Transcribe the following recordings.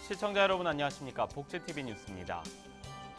시청자 여러분 안녕하십니까? 복지TV 뉴스입니다.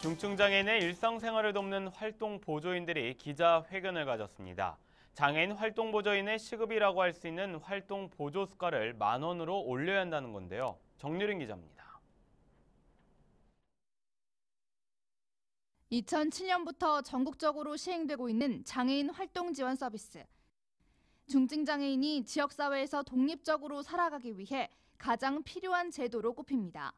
중증장애인의 일상생활을 돕는 활동보조인들이 기자회견을 가졌습니다. 장애인 활동보조인의 시급이라고 할 수 있는 활동보조수가를 10,000원으로 올려야 한다는 건데요. 정유린 기자입니다. 2007년부터 전국적으로 시행되고 있는 장애인 활동 지원 서비스. 중증장애인이 지역사회에서 독립적으로 살아가기 위해 가장 필요한 제도로 꼽힙니다.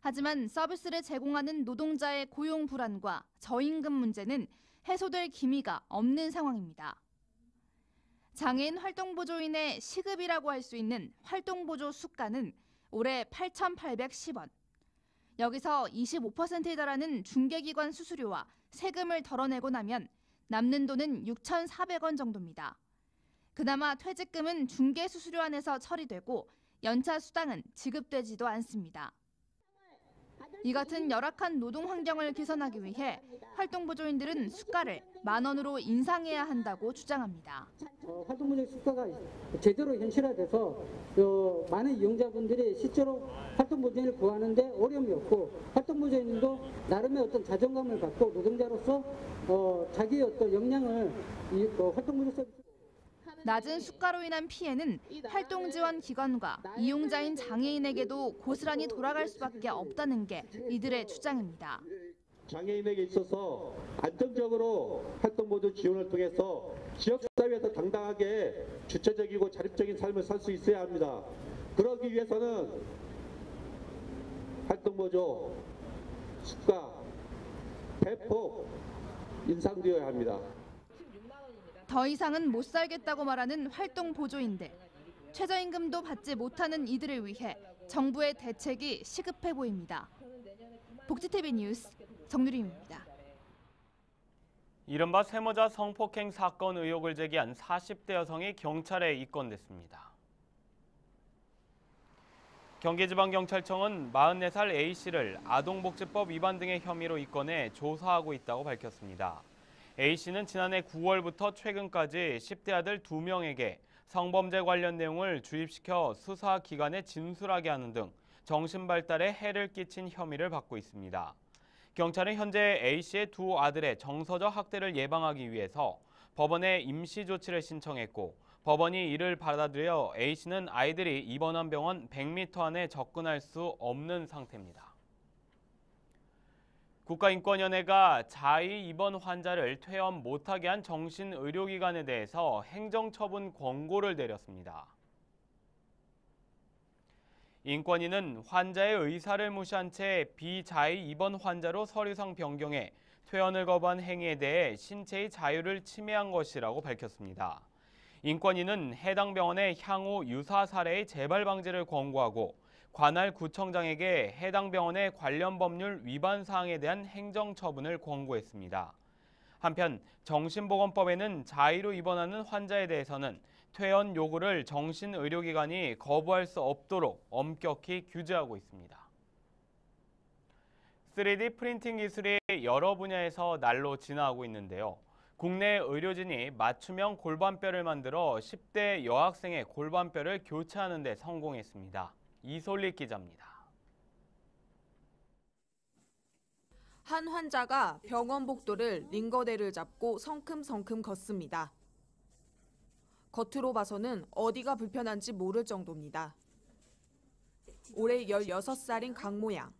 하지만 서비스를 제공하는 노동자의 고용 불안과 저임금 문제는 해소될 기미가 없는 상황입니다. 장애인 활동보조인의 시급이라고 할 수 있는 활동보조 수가는 올해 8,810원. 여기서 25%에 달하는 중개기관 수수료와 세금을 덜어내고 나면 남는 돈은 6,400원 정도입니다. 그나마 퇴직금은 중개 수수료 안에서 처리되고 연차 수당은 지급되지도 않습니다. 이 같은 열악한 노동 환경을 개선하기 위해 활동보조인들은 수가를 10,000원으로 인상해야 한다고 주장합니다. 활동보조 수가가 제대로 현실화돼서 많은 이용자분들이 실제로 활동보조인을 구하는데 어려움이 없고 활동보조인도 나름의 어떤 자존감을 갖고 노동자로서 자기의 어떤 역량을 활동보조 서비스 낮은 수가로 인한 피해는 활동지원기관과 이용자인 장애인에게도 고스란히 돌아갈 수밖에 없다는 게 이들의 주장입니다. 장애인에게 있어서 안정적으로 활동보조 지원을 통해서 지역사회에서 당당하게 주체적이고 자립적인 삶을 살 수 있어야 합니다. 그러기 위해서는 활동보조 수가 대폭 인상되어야 합니다. 더 이상은 못 살겠다고 말하는 활동보조인들. 최저임금도 받지 못하는 이들을 위해 정부의 대책이 시급해 보입니다. 복지TV 뉴스 정유림입니다. 이른바 세모자 성폭행 사건 의혹을 제기한 40대 여성이 경찰에 입건됐습니다. 경기지방경찰청은 44살 A씨를 아동복지법 위반 등의 혐의로 입건해 조사하고 있다고 밝혔습니다. A씨는 지난해 9월부터 최근까지 10대 아들 2명에게 성범죄 관련 내용을 주입시켜 수사기관에 진술하게 하는 등 정신발달에 해를 끼친 혐의를 받고 있습니다. 경찰은 현재 A씨의 두 아들의 정서적 학대를 예방하기 위해서 법원에 임시조치를 신청했고 법원이 이를 받아들여 A씨는 아이들이 입원한 병원 100m 안에 접근할 수 없는 상태입니다. 국가인권위원회가 자의 입원 환자를 퇴원 못하게 한 정신의료기관에 대해서 행정처분 권고를 내렸습니다. 인권위는 환자의 의사를 무시한 채 비자의 입원 환자로 서류상 변경해 퇴원을 거부한 행위에 대해 신체의 자유를 침해한 것이라고 밝혔습니다. 인권위는 해당 병원의 향후 유사 사례의 재발 방지를 권고하고 관할 구청장에게 해당 병원의 관련 법률 위반 사항에 대한 행정처분을 권고했습니다. 한편 정신보건법에는 자의로 입원하는 환자에 대해서는 퇴원 요구를 정신의료기관이 거부할 수 없도록 엄격히 규제하고 있습니다. 3D 프린팅 기술이 여러 분야에서 날로 진화하고 있는데요. 국내 의료진이 맞춤형 골반뼈를 만들어 10대 여학생의 골반뼈를 교체하는 데 성공했습니다. 이솔리 기자입니다. 한 환자가 병원 복도를 링거대를 잡고 성큼성큼 걷습니다. 겉으로 봐서는 어디가 불편한지 모를 정도입니다. 올해 16살인 강모 양.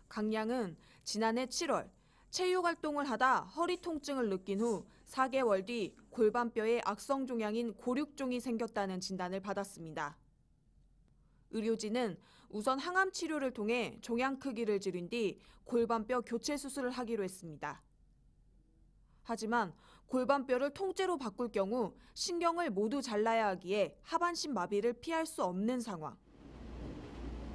강 양은 지난해 7월 체육활동을 하다 허리 통증을 느낀 후 4개월 뒤 골반뼈에 악성 종양인 골육종이 생겼다는 진단을 받았습니다. 의료진은 우선 항암 치료를 통해 종양 크기를 줄인 뒤 골반뼈 교체 수술을 하기로 했습니다. 하지만 골반뼈를 통째로 바꿀 경우 신경을 모두 잘라야 하기에 하반신 마비를 피할 수 없는 상황.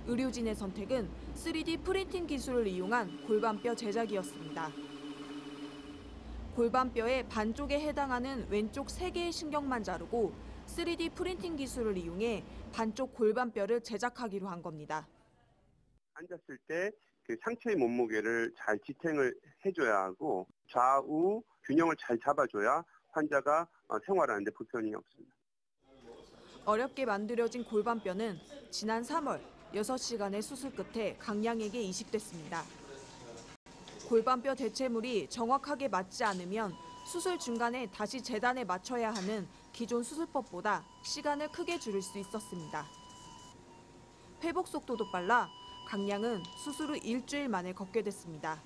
의료진의 선택은 3D 프린팅 기술을 이용한 골반뼈 제작이었습니다. 골반뼈의 반쪽에 해당하는 왼쪽 3개의 신경만 자르고 3D 프린팅 기술을 이용해 반쪽 골반뼈를 제작하기로 한 겁니다. 앉았을 때 그 상체의 몸무게를 잘 지탱을 해줘야 하고 좌우 균형을 잘 잡아줘야 환자가 생활하는데 불편이 없습니다. 어렵게 만들어진 골반뼈는 지난 3월 6시간의 수술 끝에 강양에게 이식됐습니다. 골반뼈 대체물이 정확하게 맞지 않으면 수술 중간에 다시 재단에 맞춰야 하는 기존 수술법보다 시간을 크게 줄일 수 있었습니다. 회복 속도도 빨라 강양은 수술 후 일주일 만에 걷게 됐습니다.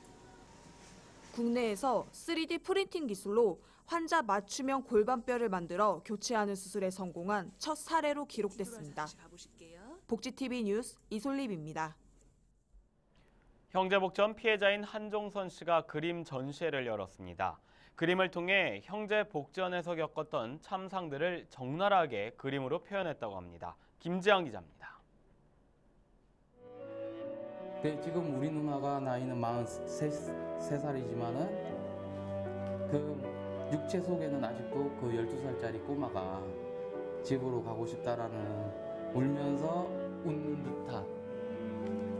국내에서 3D 프린팅 기술로 환자 맞춤형 골반뼈를 만들어 교체하는 수술에 성공한 첫 사례로 기록됐습니다. 복지TV 뉴스 이솔립입니다. 형제복전 피해자인 한종선 씨가 그림 전시회를 열었습니다. 그림을 통해 형제복전에서 겪었던 참상들을 적나라하게 그림으로 표현했다고 합니다. 김지영 기자입니다. 네, 지금 우리 누나가 나이는 43살이지만은 그 육체 속에는 아직도 그 12살짜리 꼬마가 집으로 가고 싶다라는 울면서 웃는 듯한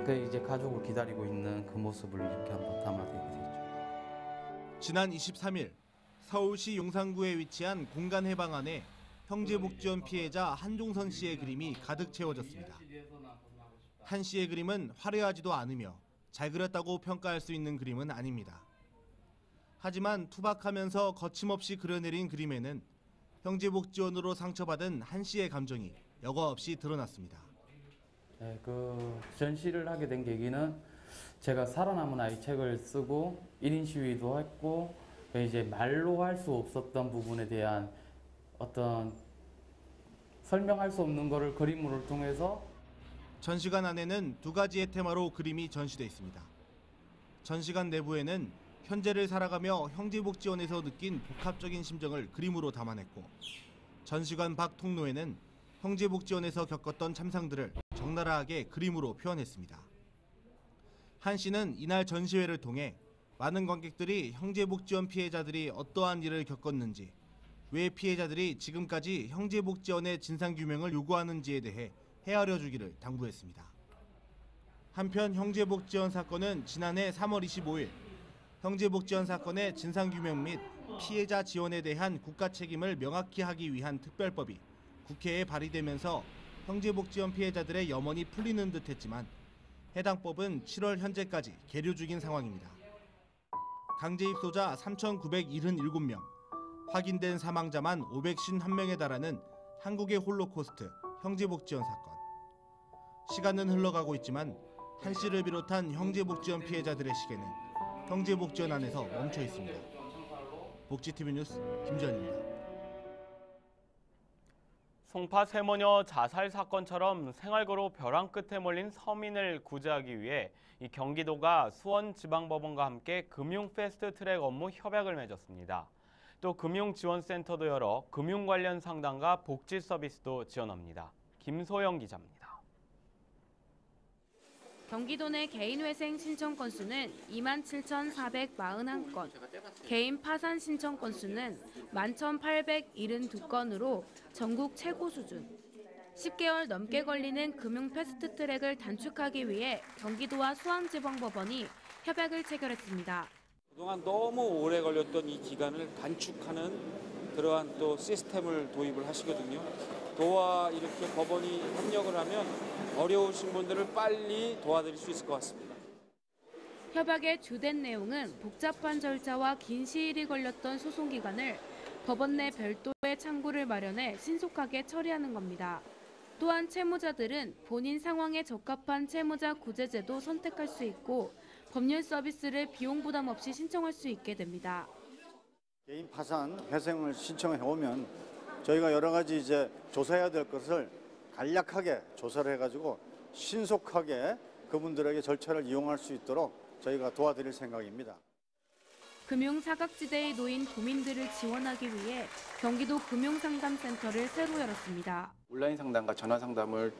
그 이제 가족을 기다리고 있는 그 모습을 이렇게 한번 담아드리게 됐죠. 지난 23일 서울시 용산구에 위치한 공간 해방 안에 형제복지원 피해자 한종선 씨의 그림이 가득 채워졌습니다. 한 씨의 그림은 화려하지도 않으며 잘 그렸다고 평가할 수 있는 그림은 아닙니다. 하지만 투박하면서 거침없이 그려내린 그림에는 형제복지원으로 상처받은 한 씨의 감정이 여과 없이 드러났습니다. 네, 그 전시를 하게 된 계기는 제가 살아남은 아이 책을 쓰고 1인 시위도 했고 이제 말로 할 수 없었던 부분에 대한 어떤 설명할 수 없는 거를 그림으로 통해서 전시관 안에는 두 가지의 테마로 그림이 전시돼 있습니다. 전시관 내부에는 현재를 살아가며 형제복지원에서 느낀 복합적인 심정을 그림으로 담아냈고 전시관 밖 통로에는 형제복지원에서 겪었던 참상들을 적나라하게 그림으로 표현했습니다. 한 씨는 이날 전시회를 통해 많은 관객들이 형제복지원 피해자들이 어떠한 일을 겪었는지, 왜 피해자들이 지금까지 형제복지원의 진상규명을 요구하는지에 대해 헤아려 주기를 당부했습니다. 한편 형제복지원 사건은 지난해 3월 25일 형제복지원 사건의 진상규명 및 피해자 지원에 대한 국가 책임을 명확히 하기 위한 특별법이 국회에 발의되면서 형제복지원 피해자들의 염원이 풀리는 듯 했지만 해당 법은 7월 현재까지 계류 중인 상황입니다. 강제 입소자 3,977명, 확인된 사망자만 551명에 달하는 한국의 홀로코스트 형제복지원 사건. 시간은 흘러가고 있지만 한 씨를 비롯한 형제복지원 피해자들의 시계는 형제복지원 안에서 멈춰 있습니다. 복지TV 뉴스 김지현입니다. 송파 세모녀 자살 사건처럼 생활고로 벼랑 끝에 몰린 서민을 구제하기 위해 경기도가 수원지방법원과 함께 금융 패스트트랙 업무 협약을 맺었습니다. 또 금융지원센터도 열어 금융 관련 상담과 복지 서비스도 지원합니다. 김소영 기자입니다. 경기도 내 개인회생 신청 건수는 27,441건, 개인 파산 신청 건수는 11,872건으로 전국 최고 수준. 10개월 넘게 걸리는 금융 패스트트랙을 단축하기 위해 경기도와 수원지방법원이 협약을 체결했습니다. 그동안 너무 오래 걸렸던 이 기간을 단축하는 그러한 또 시스템을 도입을 하시거든요. 도와 이렇게 법원이 협력을 하면 어려우신 분들을 빨리 도와드릴 수 있을 것 같습니다. 협약의 주된 내용은 복잡한 절차와 긴 시일이 걸렸던 소송 기간을 법원 내 별도의 창구를 마련해 신속하게 처리하는 겁니다. 또한 채무자들은 본인 상황에 적합한 채무자 구제제도 선택할 수 있고 법률 서비스를 비용 부담 없이 신청할 수 있게 됩니다. 개인 파산 회생을 신청해 오면 저희가 여러 가지 이제 조사해야 될 것을 간략하게 조사를 해가지고 신속하게 그분들에게 절차를 이용할 수 있도록 저희가 도와드릴 생각입니다. 금융사각지대에 놓인 도민들을 지원하기 위해 경기도 금융상담센터를 새로 열었습니다. 온라인 상담과 전화 상담을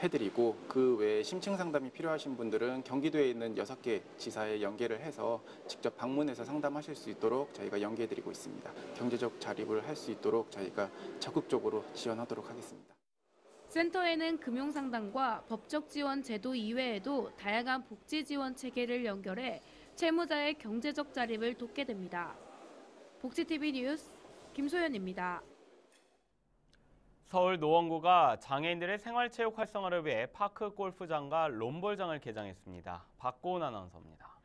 해드리고 그 외에 심층 상담이 필요하신 분들은 경기도에 있는 6개 지사에 연계를 해서 직접 방문해서 상담하실 수 있도록 저희가 연계해드리고 있습니다. 경제적 자립을 할 수 있도록 저희가 적극적으로 지원하도록 하겠습니다. 센터에는 금융상담과 법적 지원 제도 이외에도 다양한 복지 지원 체계를 연결해 채무자의 경제적 자립을 돕게 됩니다. 복지TV 뉴스 김소연입니다. 서울 노원구가 장애인들의 생활체육 활성화를 위해 파크 골프장과 롬볼장을 개장했습니다. 박고은 아나운서입니다.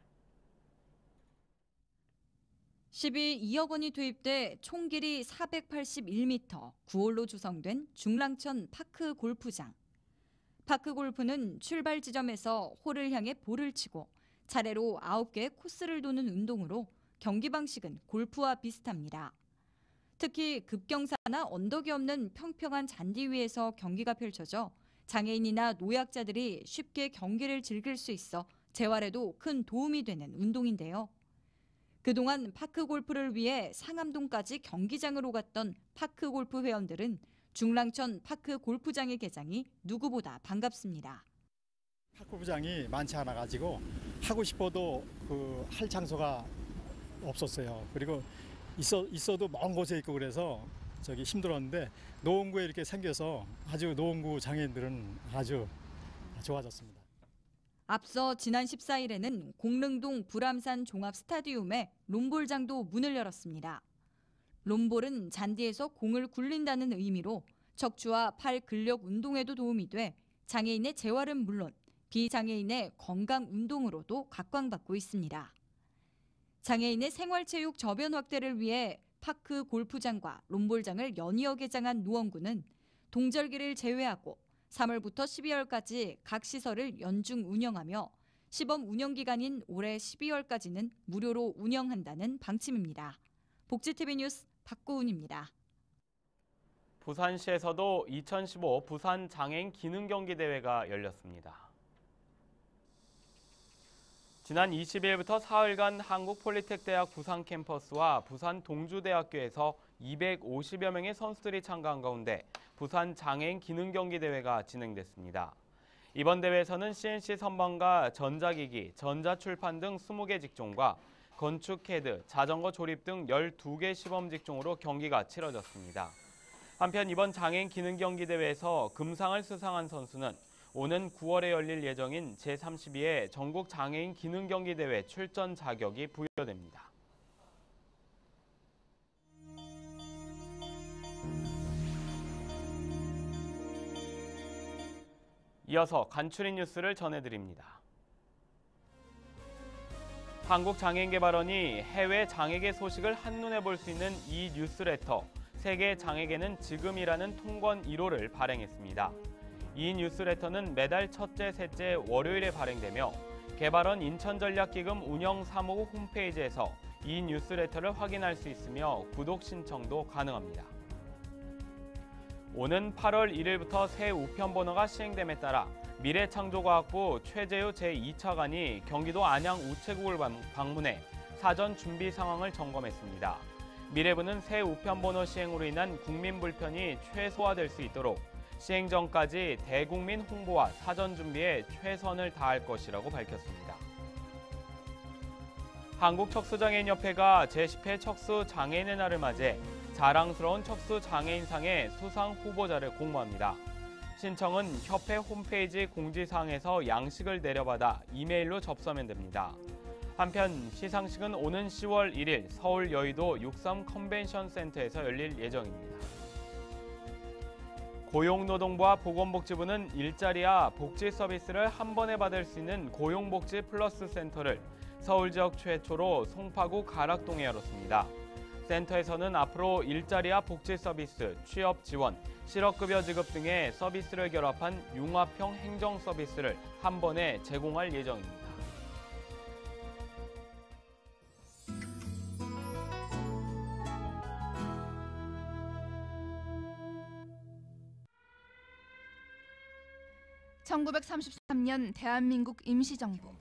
12억 원이 투입돼 총 길이 481m, 9홀로 조성된 중랑천 파크 골프장. 파크 골프는 출발 지점에서 홀을 향해 볼을 치고 차례로 9개의 코스를 도는 운동으로 경기 방식은 골프와 비슷합니다. 특히 급경사나 언덕이 없는 평평한 잔디 위에서 경기가 펼쳐져 장애인이나 노약자들이 쉽게 경기를 즐길 수 있어 재활에도 큰 도움이 되는 운동인데요. 그동안 파크 골프를 위해 상암동까지 경기장으로 갔던 파크 골프 회원들은 중랑천 파크 골프장의 개장이 누구보다 반갑습니다. 파크 골프장이 많지 않아 가지고 하고 싶어도 할 장소가 없었어요. 그리고 있어도 먼 곳에 있고 그래서 힘들었는데 노원구에 이렇게 생겨서 아주 노원구 장애인들은 아주 좋아졌습니다. 앞서 지난 14일에는 공릉동 불암산 종합 스타디움에 롬볼장도 문을 열었습니다. 롬볼은 잔디에서 공을 굴린다는 의미로 척추와 팔 근력 운동에도 도움이 돼 장애인의 재활은 물론 비장애인의 건강 운동으로도 각광받고 있습니다. 장애인의 생활체육 저변 확대를 위해 파크 골프장과 롬볼장을 연이어 개장한 노원구는 동절기를 제외하고 3월부터 12월까지 각 시설을 연중 운영하며 시범 운영 기간인 올해 12월까지는 무료로 운영한다는 방침입니다. 복지TV 뉴스 박고은입니다. 부산시에서도 2015 부산 장애인 기능경기대회가 열렸습니다. 지난 20일부터 사흘간 한국폴리텍대학 부산 캠퍼스와 부산 동주대학교에서 250여 명의 선수들이 참가한 가운데 부산 장애인 기능경기대회가 진행됐습니다. 이번 대회에서는 CNC 선반과 전자기기, 전자출판 등 20개 직종과 건축 캐드, 자전거 조립 등 12개 시범 직종으로 경기가 치러졌습니다. 한편 이번 장애인 기능경기대회에서 금상을 수상한 선수는 오는 9월에 열릴 예정인 제32회 전국 장애인 기능경기대회 출전 자격이 부여됩니다. 이어서 간추린 뉴스를 전해드립니다. 한국장애인개발원이 해외 장애계 소식을 한눈에 볼 수 있는 이 뉴스레터 세계 장애계는 지금이라는 통권 1호를 발행했습니다. 이 뉴스레터는 매달 첫째, 셋째, 월요일에 발행되며 개발원 인천전략기금 운영사무부 홈페이지에서 이 뉴스레터를 확인할 수 있으며 구독 신청도 가능합니다. 오는 8월 1일부터 새 우편 번호가 시행됨에 따라 미래창조과학부 최재우 제2차관이 경기도 안양 우체국을 방문해 사전 준비 상황을 점검했습니다. 미래부는 새 우편 번호 시행으로 인한 국민 불편이 최소화될 수 있도록 시행 전까지 대국민 홍보와 사전 준비에 최선을 다할 것이라고 밝혔습니다. 한국척수장애인협회가 제10회 척수장애인의 날을 맞이해 자랑스러운 척수장애인상의 수상 후보자를 공모합니다. 신청은 협회 홈페이지 공지사항에서 양식을 내려받아 이메일로 접수하면 됩니다. 한편 시상식은 오는 10월 1일 서울 여의도 63 컨벤션 센터에서 열릴 예정입니다. 고용노동부와 보건복지부는 일자리와 복지 서비스를 한 번에 받을 수 있는 고용복지 플러스 센터를 서울 지역 최초로 송파구 가락동에 열었습니다. 센터에서는 앞으로 일자리와 복지 서비스, 취업 지원, 실업급여 지급 등의 서비스를 결합한 융합형 행정 서비스를 한 번에 제공할 예정입니다. (1933년) 대한민국 임시정부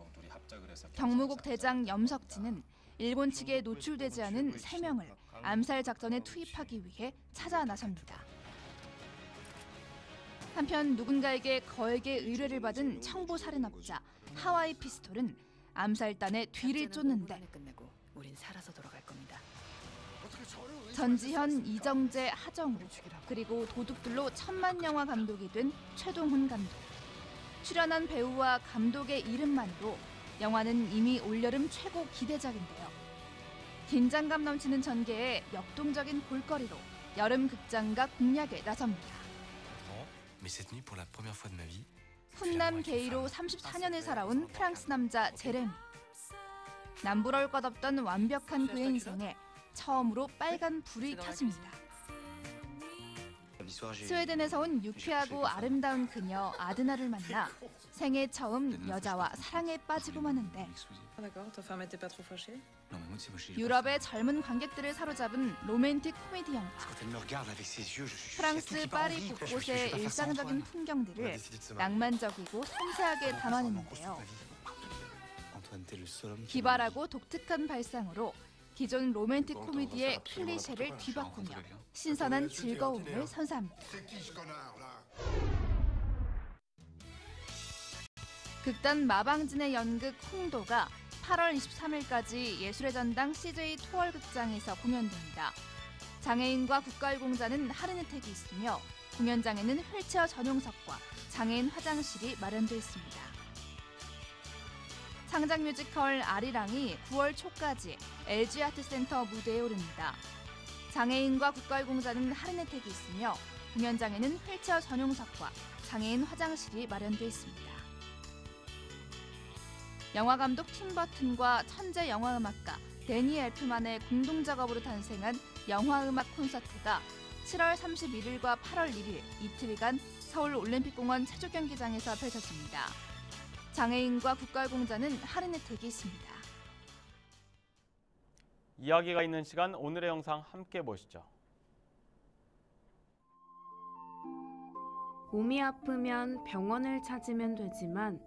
경무국 대장 염석진은 일본 측에 노출되지 않은 3명을 암살 작전에 투입하기 위해 찾아 나섭니다. 한편 누군가에게 거액의 의뢰를 받은 청부 살인업자 하와이 피스톨은 암살단의 뒤를 쫓는데 전지현, 이정재, 하정우 그리고 도둑들로 천만 영화 감독이 된 최동훈 감독. 출연한 배우와 감독의 이름만으로 영화는 이미 올여름 최고 기대작인데요. 긴장감 넘치는 전개에 역동적인 볼거리로 여름 극장가 공략에 나섭니다. 훈남 게이로 34년을 살아온 프랑스 남자 제레미. 남부러울 것 없던 완벽한 그의 인생에 처음으로 빨간 불이 켜집니다. 스웨덴에서 온 유쾌하고 아름다운 그녀 아드나를 만나 생애 처음 여자와 사랑에 빠지고 마는데 유럽의 젊은 관객들을 사로잡은 로맨틱 코미디 영화. 프랑스 파리 곳곳의 일상적인 풍경들을 낭만적이고 섬세하게 담아내는데요. 기발하고 독특한 발상으로 기존 로맨틱 코미디의 클리셰를 뒤바꾸며 신선한 즐거움을 선사합니다. 극단 마방진의 연극 홍도가 8월 23일까지 예술의 전당 CJ 토월극장에서 공연됩니다. 장애인과 국가유공자는 할인 혜택이 있으며 공연장에는 휠체어 전용석과 장애인 화장실이 마련돼 있습니다. 창작 뮤지컬 아리랑이 9월 초까지 LG아트센터 무대에 오릅니다. 장애인과 국가유공자는 할인 혜택이 있으며 공연장에는 휠체어 전용석과 장애인 화장실이 마련돼 있습니다. 영화감독 팀 버튼과 천재 영화음악가 데니 엘프만의 공동작업으로 탄생한 영화음악 콘서트가 7월 31일과 8월 1일 이틀간 서울 올림픽공원 체조경기장에서 펼쳐집니다. 장애인과 국가유공자는 할인 혜택이 있습니다. 이야기가 있는 시간, 오늘의 영상 함께 보시죠. 몸이 아프면 병원을 찾으면 되지만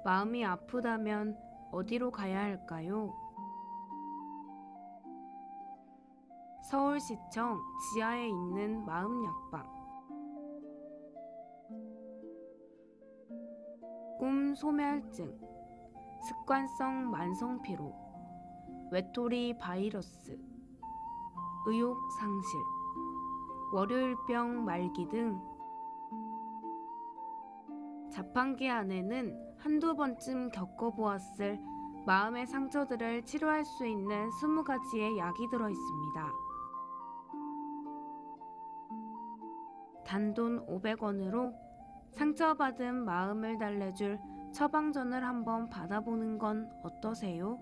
마음이 아프다면 어디로 가야 할까요? 서울시청 지하에 있는 마음약방. 꿈 소멸증, 습관성 만성피로, 외톨이 바이러스, 의욕 상실, 월요일병 말기 등 자판기 안에는 한두 번쯤 겪어보았을 마음의 상처들을 치료할 수 있는 20가지의 약이 들어있습니다. 단돈 500원으로 상처받은 마음을 달래줄 처방전을 한번 받아보는 건 어떠세요?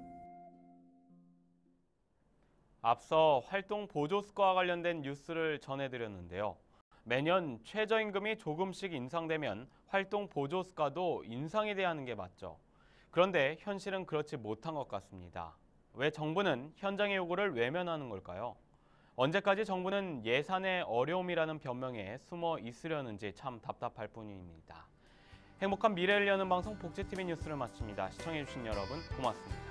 앞서 활동 보조스과와 관련된 뉴스를 전해드렸는데요. 매년 최저임금이 조금씩 인상되면 활동 보조스과도 인상이 돼야 하는 게 맞죠. 그런데 현실은 그렇지 못한 것 같습니다. 왜 정부는 현장의 요구를 외면하는 걸까요? 언제까지 정부는 예산의 어려움이라는 변명에 숨어 있으려는지 참 답답할 뿐입니다. 행복한 미래를 여는 방송 복지TV 뉴스를 마칩니다. 시청해주신 여러분 고맙습니다.